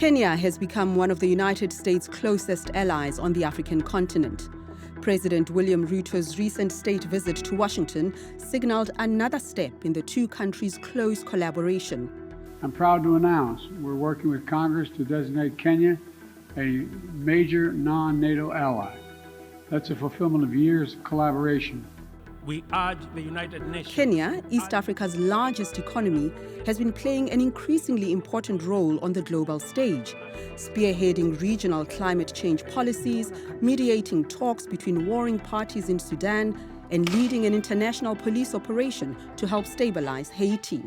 Kenya has become one of the United States' closest allies on the African continent. President William Ruto's recent state visit to Washington signaled another step in the two countries' close collaboration. I'm proud to announce we're working with Congress to designate Kenya a major non-NATO ally. That's a fulfillment of years of collaboration. We urge the United Nations. Kenya, East Africa's largest economy, has been playing an increasingly important role on the global stage, spearheading regional climate change policies, mediating talks between warring parties in Sudan, and leading an international police operation to help stabilize Haiti.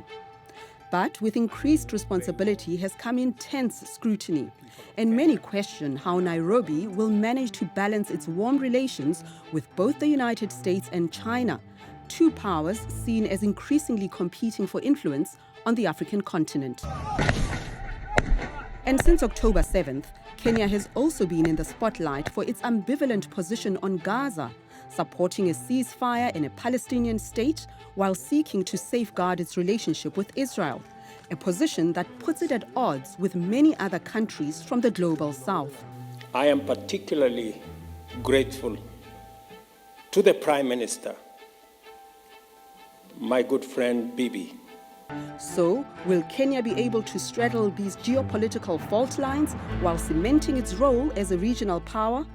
But with increased responsibility has come intense scrutiny, and many question how Nairobi will manage to balance its warm relations with both the United States and China, two powers seen as increasingly competing for influence on the African continent. And since October 7th, Kenya has also been in the spotlight for its ambivalent position on Gaza, supporting a ceasefire in a Palestinian state while seeking to safeguard its relationship with Israel, a position that puts it at odds with many other countries from the global south. I am particularly grateful to the Prime Minister, my good friend Bibi. So, will Kenya be able to straddle these geopolitical fault lines while cementing its role as a regional power?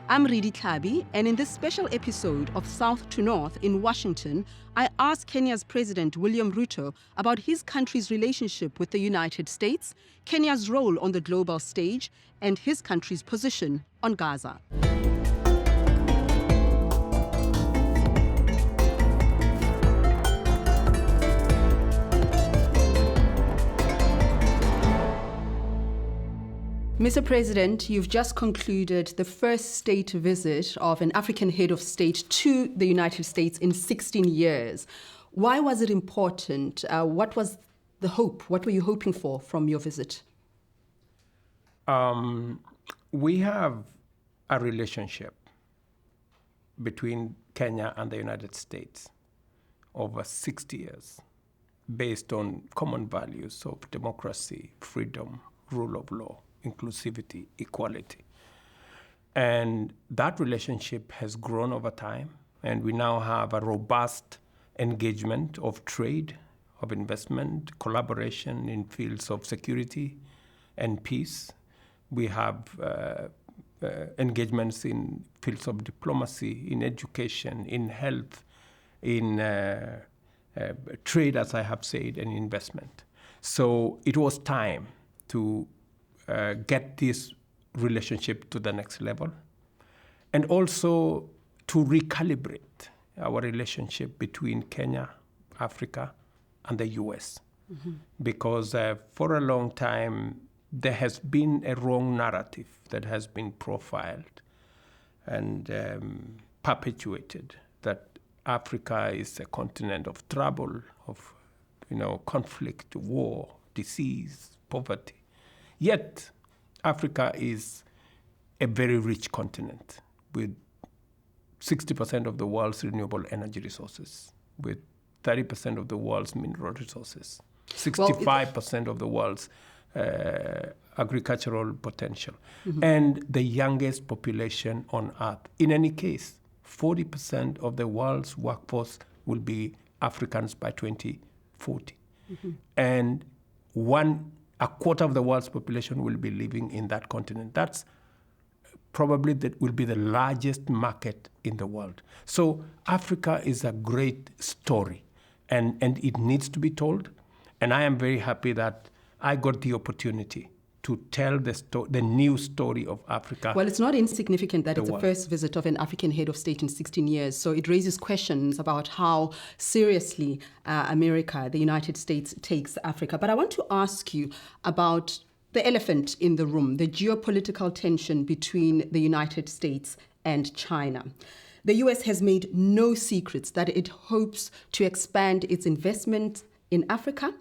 I'm Redi Tlhabi, and in this special episode of South to North in Washington, I asked Kenya's President William Ruto about his country's relationship with the United States, Kenya's role on the global stage, and his country's position on Gaza. Mr. President, you've just concluded the first state visit of an African head of state to the United States in 16 years. Why was it important? What was the hope? What were you hoping for from your visit? We have a relationship between Kenya and the United States over 60 years based on common values of democracy, freedom, rule of law, inclusivity, equality. And that relationship has grown over time, and we now have a robust engagement of trade, of investment, collaboration in fields of security and peace. We have engagements in fields of diplomacy, in education, in health, in trade, as I have said, and investment. So it was time to get this relationship to the next level, and also to recalibrate our relationship between Kenya, Africa, and the US. Mm-hmm. Because for a long time, there has been a wrong narrative that has been profiled and perpetuated that Africa is a continent of trouble, of conflict, war, disease, poverty. Yet, Africa is a very rich continent with 60% of the world's renewable energy resources, with 30% of the world's mineral resources, 65% of the world's agricultural potential, mm-hmm. and the youngest population on Earth. In any case, 40% of the world's workforce will be Africans by 2040. Mm-hmm. And a quarter of the world's population will be living in that continent. That's probably will be the largest market in the world. So Africa is a great story, and it needs to be told. And I am very happy that I got the opportunity to tell the new story of Africa. Well, it's not insignificant that it's the first visit of an African head of state in 16 years. So it raises questions about how seriously America, the United States, takes Africa. But I want to ask you about the elephant in the room, the geopolitical tension between the United States and China. The US has made no secrets that it hopes to expand its investment in Africa.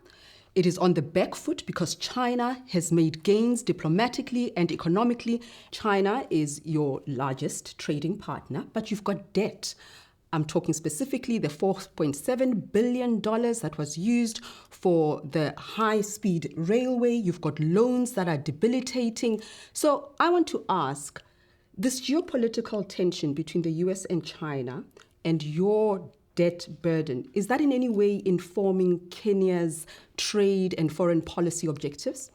It is on the back foot because China has made gains diplomatically and economically. China is your largest trading partner, but you've got debt. I'm talking specifically the $4.7 billion that was used for the high-speed railway. You've got loans that are debilitating. So I want to ask, this geopolitical tension between the US and China and your debt burden, is that in any way informing Kenya's trade and foreign policy objectives?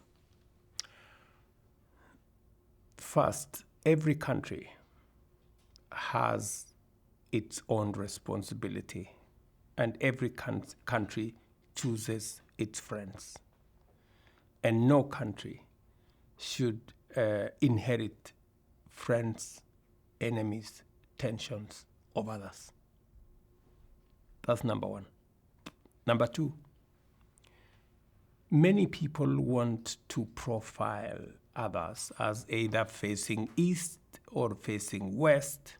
First, every country has its own responsibility, and every country chooses its friends. And no country should inherit friends, enemies, tensions of others. That's number one. Number two, many people want to profile others as either facing east or facing west.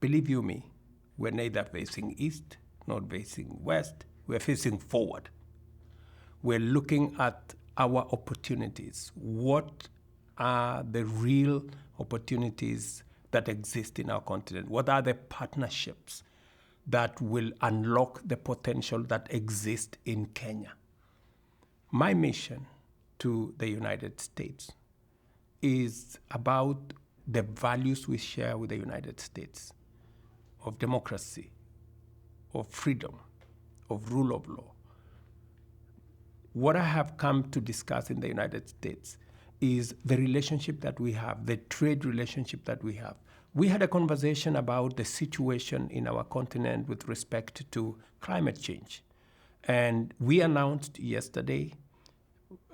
Believe you me, we're neither facing east nor facing west. We're facing forward. We're looking at our opportunities. What are the real opportunities that exist in our continent? What are the partnerships that will unlock the potential that exists in Kenya? My mission to the United States is about the values we share with the United States of democracy, of freedom, of rule of law. What I have come to discuss in the United States is the relationship that we have, the trade relationship that we have. We had a conversation about the situation in our continent with respect to climate change. And we announced yesterday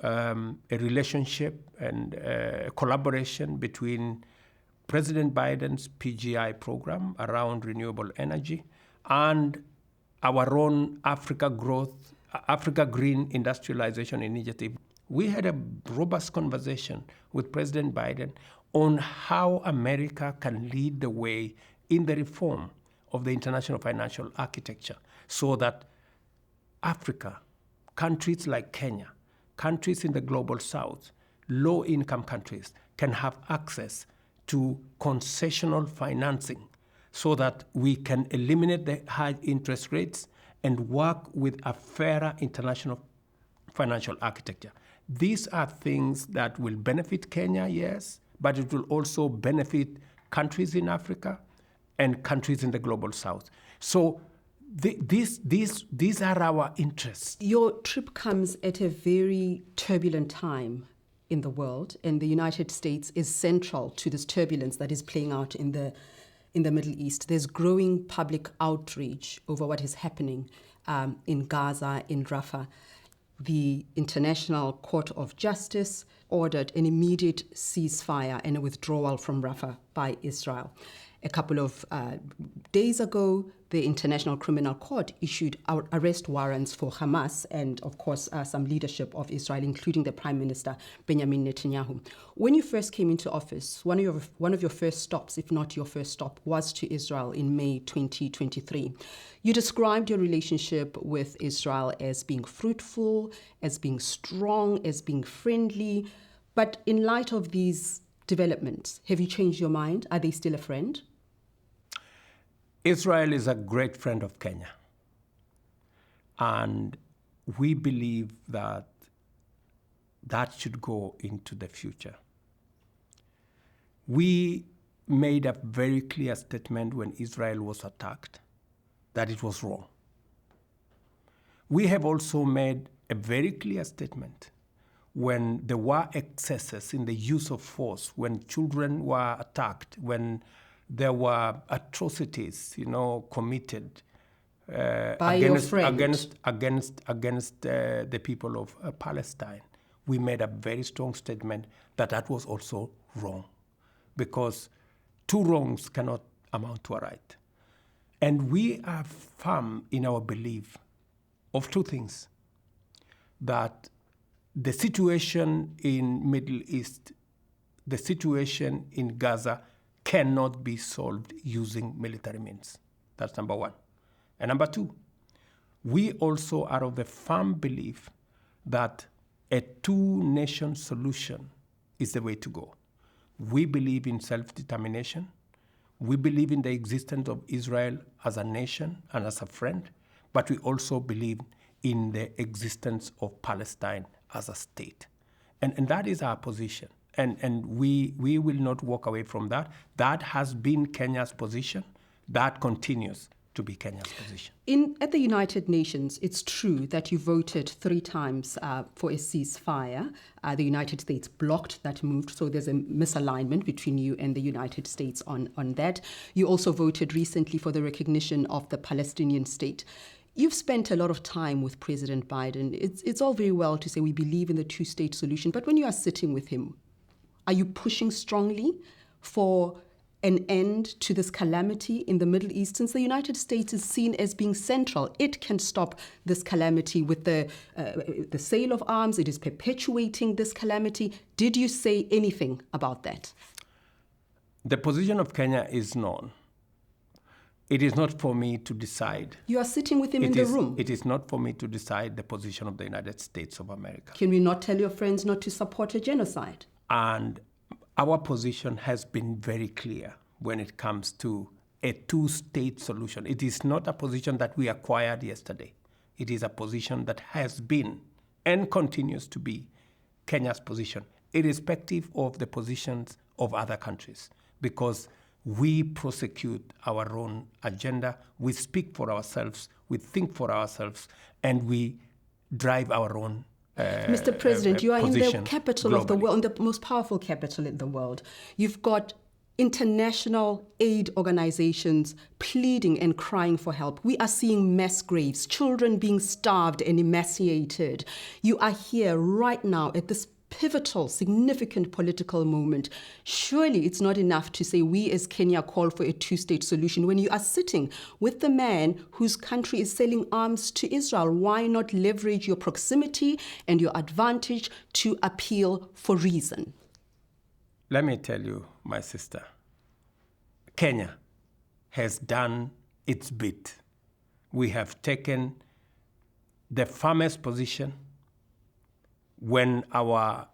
a relationship and a collaboration between President Biden's PGI program around renewable energy and our own Africa Green Industrialization Initiative. We had a robust conversation with President Biden on how America can lead the way in the reform of the international financial architecture so that Africa, countries like Kenya, countries in the global south, low-income countries can have access to concessional financing so that we can eliminate the high interest rates and work with a fairer international financial architecture. These are things that will benefit Kenya, yes, but it will also benefit countries in Africa and countries in the global south. So these are our interests. Your trip comes at a very turbulent time in the world, and the United States is central to this turbulence that is playing out in the Middle East. There's growing public outrage over what is happening in Gaza, in Rafah. The International Court of Justice ordered an immediate ceasefire and a withdrawal from Rafah by Israel. A couple of days ago, the International Criminal Court issued arrest warrants for Hamas and, of course, some leadership of Israel, including the Prime Minister, Benjamin Netanyahu. When you first came into office, one of your first stops, if not your first stop, was to Israel in May 2023. You described your relationship with Israel as being fruitful, as being strong, as being friendly. But in light of these developments, have you changed your mind? Are they still a friend? Israel is a great friend of Kenya. And we believe that that should go into the future. We made a very clear statement when Israel was attacked that it was wrong. We have also made a very clear statement when there were excesses in the use of force, when children were attacked, when there were atrocities, committed against the people of Palestine. We made a very strong statement that was also wrong, because two wrongs cannot amount to a right. And we are firm in our belief of two things: that the situation in Middle East, the situation in Gaza cannot be solved using military means. That's number one. And number two, we also are of the firm belief that a two-nation solution is the way to go. We believe in self-determination. We believe in the existence of Israel as a nation and as a friend, but we also believe in the existence of Palestine as a state. And that is our position. And we will not walk away from that. That has been Kenya's position. That continues to be Kenya's position. At the United Nations, it's true that you voted 3 times for a ceasefire. The United States blocked that move, so there's a misalignment between you and the United States on that. You also voted recently for the recognition of the Palestinian state. You've spent a lot of time with President Biden. It's all very well to say we believe in the two-state solution, but when you are sitting with him, are you pushing strongly for an end to this calamity in the Middle East? Since the United States is seen as being central, it can stop this calamity with the sale of arms. It is perpetuating this calamity. Did you say anything about that? The position of Kenya is known. It is not for me to decide. You are sitting with him in the room. It is not for me to decide the position of the United States of America. Can we not tell your friends not to support a genocide? And our position has been very clear when it comes to a two-state solution. It is not a position that we acquired yesterday. It is a position that has been and continues to be Kenya's position, irrespective of the positions of other countries, because we prosecute our own agenda, we speak for ourselves, we think for ourselves, and we drive our own Mr. President, you are in the capital of the globally. world, in the most powerful capital in the world. You've got international aid organizations pleading and crying for help. We are seeing mass graves, children being starved and emaciated. You are here right now at this pivotal, significant political moment. Surely it's not enough to say we as Kenya call for a two-state solution when you are sitting with the man whose country is selling arms to Israel. Why not leverage your proximity and your advantage to appeal for reason? Let me tell you, my sister, Kenya has done its bit. We have taken the firmest position when our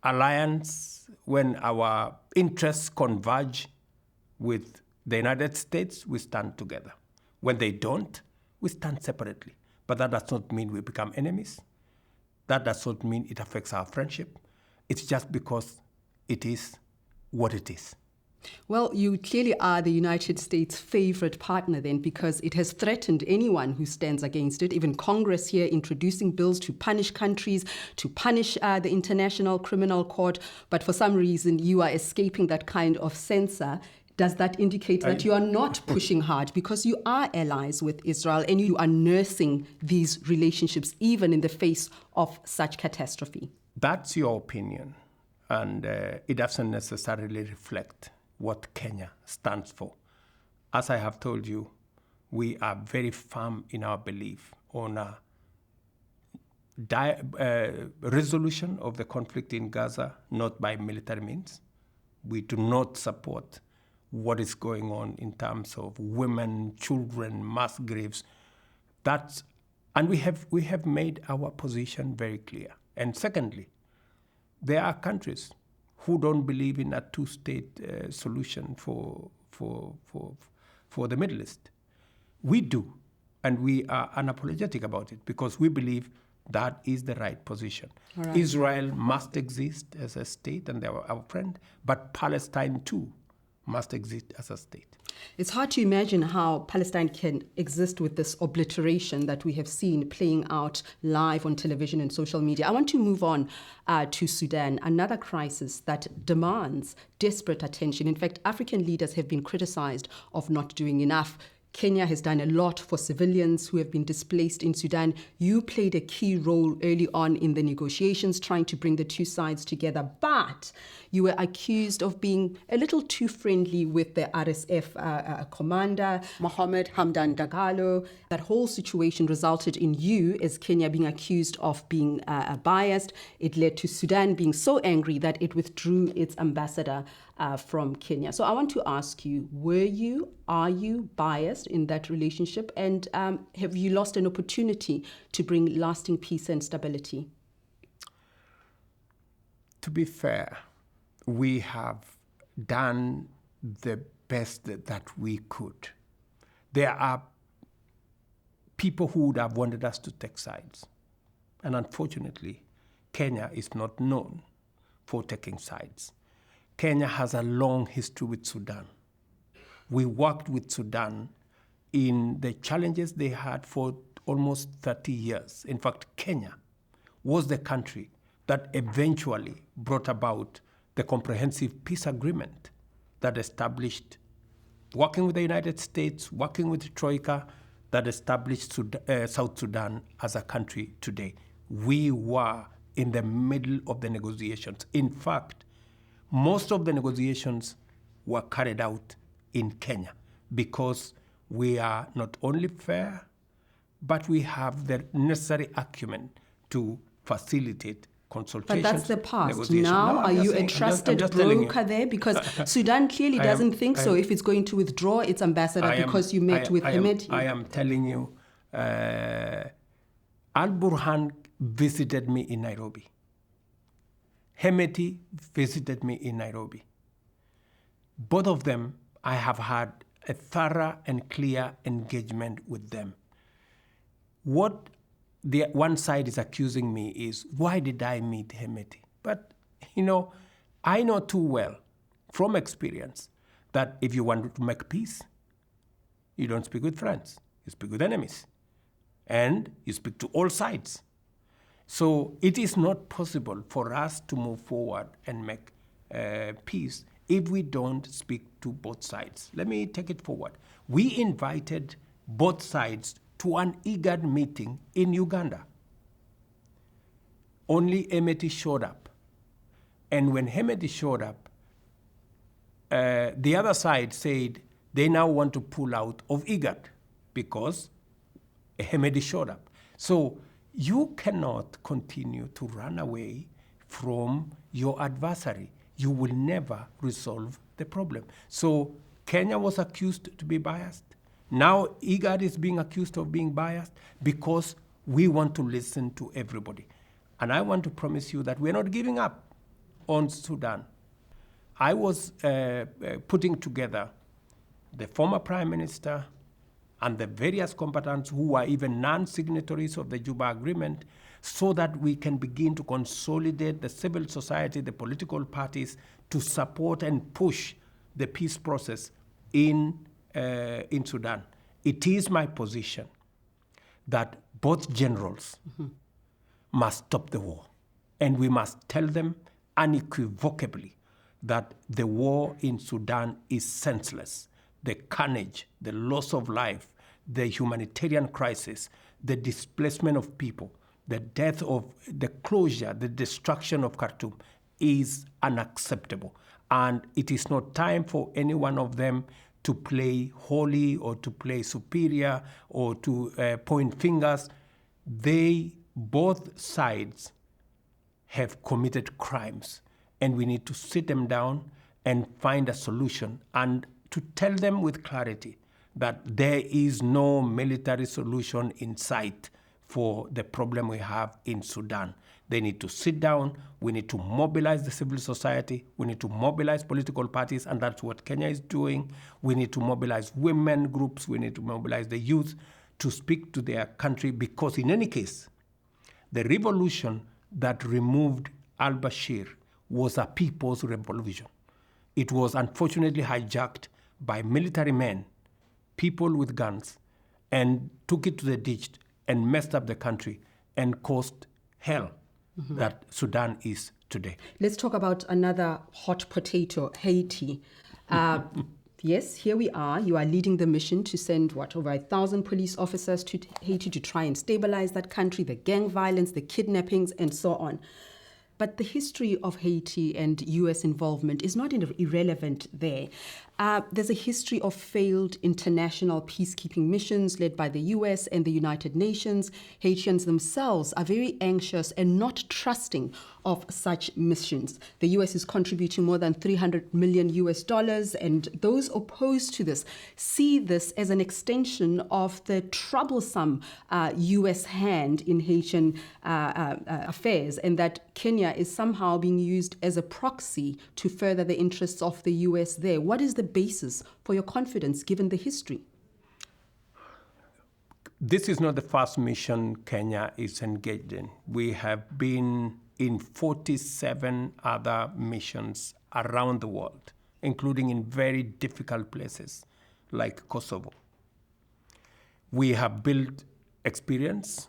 alliance, when our interests converge with the United States, we stand together. When they don't, we stand separately. But that does not mean we become enemies. That does not mean it affects our friendship. It's just because it is what it is. Well, you clearly are the United States' favorite partner then, because it has threatened anyone who stands against it, even Congress here introducing bills to punish countries, to punish the International Criminal Court. But for some reason, you are escaping that kind of censor. Does that indicate that you are not pushing hard because you are allies with Israel and you are nursing these relationships even in the face of such catastrophe? That's your opinion, and it doesn't necessarily reflect what Kenya stands for. As I have told you, we are very firm in our belief on a resolution of the conflict in Gaza, not by military means. We do not support what is going on in terms of women, children, mass graves. And we have made our position very clear. And secondly, there are countries who don't believe in a two-state solution for the Middle East. We do, and we are unapologetic about it because we believe that is the right position. Right. Israel must exist as a state, and they are our friend, but Palestine too must exist as a state. It's hard to imagine how Palestine can exist with this obliteration that we have seen playing out live on television and social media. I want to move on to Sudan, another crisis that demands desperate attention. In fact, African leaders have been criticized of not doing enough. Kenya has done a lot for civilians who have been displaced in Sudan. You played a key role early on in the negotiations, trying to bring the two sides together. But you were accused of being a little too friendly with the RSF commander, Mohammed Hamdan Dagalo. That whole situation resulted in you, as Kenya, being accused of being biased. It led to Sudan being so angry that it withdrew its ambassador from Kenya. So I want to ask you, are you biased in that relationship? And have you lost an opportunity to bring lasting peace and stability? To be fair, we have done the best that we could. There are people who would have wanted us to take sides. And unfortunately, Kenya is not known for taking sides. Kenya has a long history with Sudan. We worked with Sudan in the challenges they had for almost 30 years. In fact, Kenya was the country that eventually brought about the comprehensive peace agreement that established, working with the United States, working with Troika, that established South Sudan as a country today. We were in the middle of the negotiations. In fact, most of the negotiations were carried out in Kenya because we are not only fair, but we have the necessary acumen to facilitate consultations. But that's the past. Now, are you a trusted broker there? Because Sudan clearly doesn't think so. If it's going to withdraw its ambassador because you met with Hemeti. I am telling you, Al-Burhan visited me in Nairobi. Hemeti visited me in Nairobi. Both of them, I have had a thorough and clear engagement with them. What the one side is accusing me is, why did I meet Hemeti? But, I know too well from experience that if you want to make peace, you don't speak with friends, you speak with enemies. And you speak to all sides. So it is not possible for us to move forward and make peace if we don't speak to both sides. Let me take it forward. We invited both sides to an IGAD meeting in Uganda. Only Hemeti showed up. And when Hemeti showed up, the other side said they now want to pull out of IGAD because Hemeti showed up. So you cannot continue to run away from your adversary. You will never resolve the problem. So Kenya was accused to be biased. Now IGAD is being accused of being biased because we want to listen to everybody. And I want to promise you that we're not giving up on Sudan. I was putting together the former Prime Minister and the various combatants who are even non-signatories of the Juba Agreement so that we can begin to consolidate the civil society, the political parties, to support and push the peace process in Sudan. It is my position that both generals must stop the war. And we must tell them unequivocally that the war in Sudan is senseless. The carnage, the loss of life, the humanitarian crisis, the displacement of people, the death of the closure, the destruction of Khartoum is unacceptable. And it is not time for any one of them to play holy or to play superior or to point fingers. Both sides have committed crimes, and we need to sit them down and find a solution and to tell them with clarity that there is no military solution in sight for the problem we have in Sudan. They need to sit down. We need to mobilize the civil society. We need to mobilize political parties, and that's what Kenya is doing. We need to mobilize women groups. We need to mobilize the youth to speak to their country, because in any case, the revolution that removed al-Bashir was a people's revolution. It was unfortunately hijacked by military men, people with guns, and took it to the ditch and messed up the country and caused hell that Sudan is today. Let's talk about another hot potato, Haiti. Yes, here we are. You are leading the mission to send, over 1,000 police officers to Haiti to try and stabilize that country, the gang violence, the kidnappings, and so on. But the history of Haiti and U.S. involvement is not irrelevant there. There's a history of failed international peacekeeping missions led by the U.S. and the United Nations. Haitians themselves are very anxious and not trusting of such missions. The U.S. is contributing more than $300 million, and those opposed to this see this as an extension of the troublesome U.S. hand in Haitian affairs, and that Kenya Kenya is somehow being used as a proxy to further the interests of the US there. What is the basis for your confidence given the history? This is not the first mission Kenya is engaged in. We have been in 47 other missions around the world, including in very difficult places like Kosovo. We have built experience,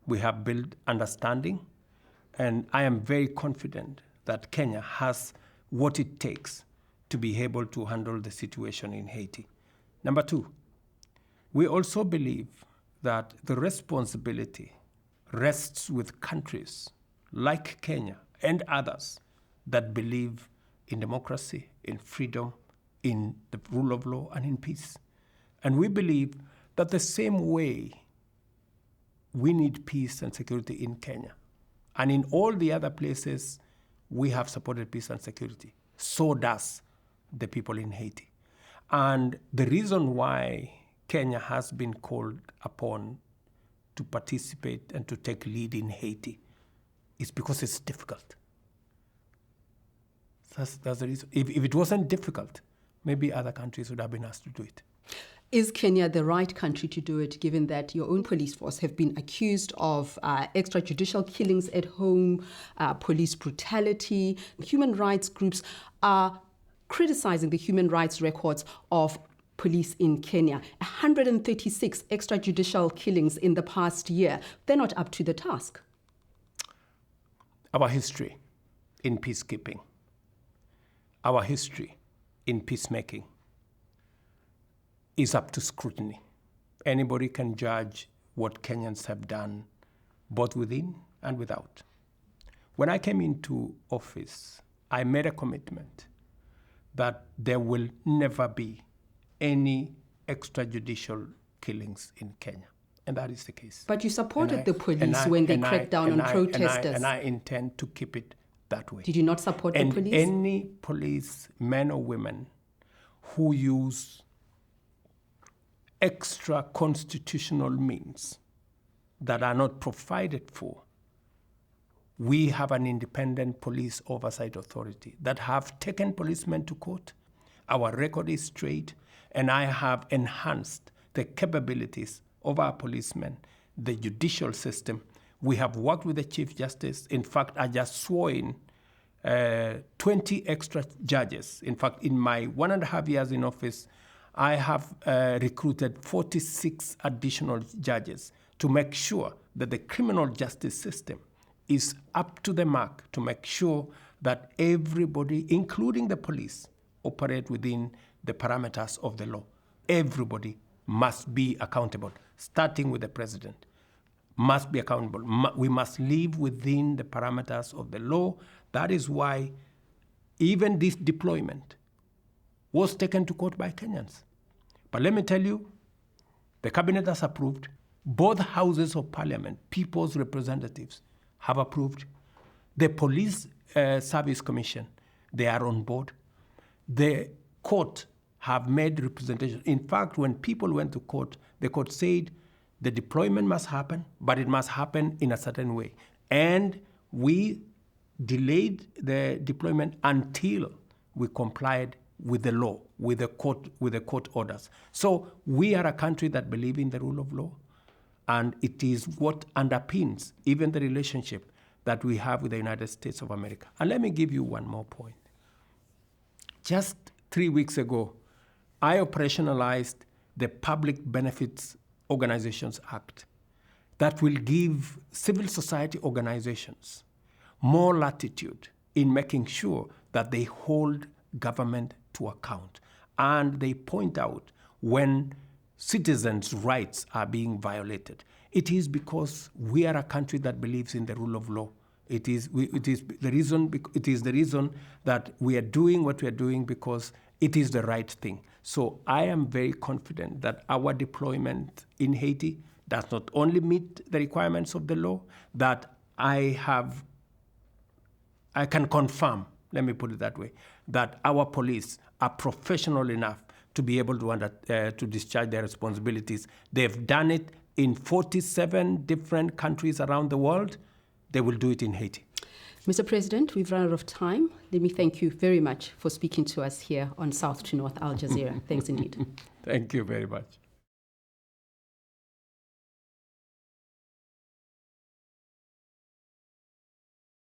we have built understanding, and I am very confident that Kenya has what it takes to be able to handle the situation in Haiti. Number two, we also believe that the responsibility rests with countries like Kenya and others that believe in democracy, in freedom, in the rule of law, and in peace. And we believe that the same way we need peace and security in Kenya, and in all the other places we have supported peace and security, so does the people in Haiti. And the reason why Kenya has been called upon to participate and to take lead in Haiti is because it's difficult. That's the reason. If it wasn't difficult, maybe other countries would have been asked to do it. Is Kenya the right country to do it, given that your own police force have been accused of extrajudicial killings at home, police brutality? Human rights groups are criticizing the human rights records of police in Kenya. 136 extrajudicial killings in the past year. They're not up to the task. Our history in peacekeeping, our history in peacemaking is up to scrutiny. Anybody can judge what Kenyans have done, both within and without. When I came into office, I made a commitment that there will never be any extrajudicial killings in Kenya. And that is the case. But you supported the police when they cracked down on protesters. And I intend to keep it that way. Did you not support the police? Any police, men or women, who use extra constitutional means that are not provided for, we have an independent police oversight authority that have taken policemen to court. Our record is straight, and I have enhanced the capabilities of our policemen, the judicial system. We have worked with the Chief Justice. In fact, I just swore in 20 extra judges. In fact, in my 1.5 years in office, I have recruited 46 additional judges to make sure that the criminal justice system is up to the mark, to make sure that everybody, including the police, operate within the parameters of the law. Everybody must be accountable, starting with the president, must be accountable. We must live within the parameters of the law. That is why even this deployment was taken to court by Kenyans. But let me tell you, the cabinet has approved. Both houses of parliament, people's representatives, have approved. The police service commission, they are on board. The court have made representation. In fact, when people went to court, the court said the deployment must happen, but it must happen in a certain way. And we delayed the deployment until we complied with the law, with the court orders. So we are a country that believes in the rule of law, and it is what underpins even the relationship that we have with the United States of America. And let me give you one more point. Just 3 weeks ago, I operationalized the Public Benefits Organizations Act that will give civil society organizations more latitude in making sure that they hold government to account. And they point out when citizens' rights are being violated. It is because we are a country that believes in the rule of law. It is the reason that we are doing what we are doing, because it is the right thing. So I am very confident that our deployment in Haiti does not only meet the requirements of the law, that I can confirm, let me put it that way, that our police are professional enough to be able to discharge their responsibilities. They've done it in 47 different countries around the world. They will do it in Haiti. Mr. President, we've run out of time. Let me thank you very much for speaking to us here on South to North Al Jazeera. Thanks indeed. Thank you very much.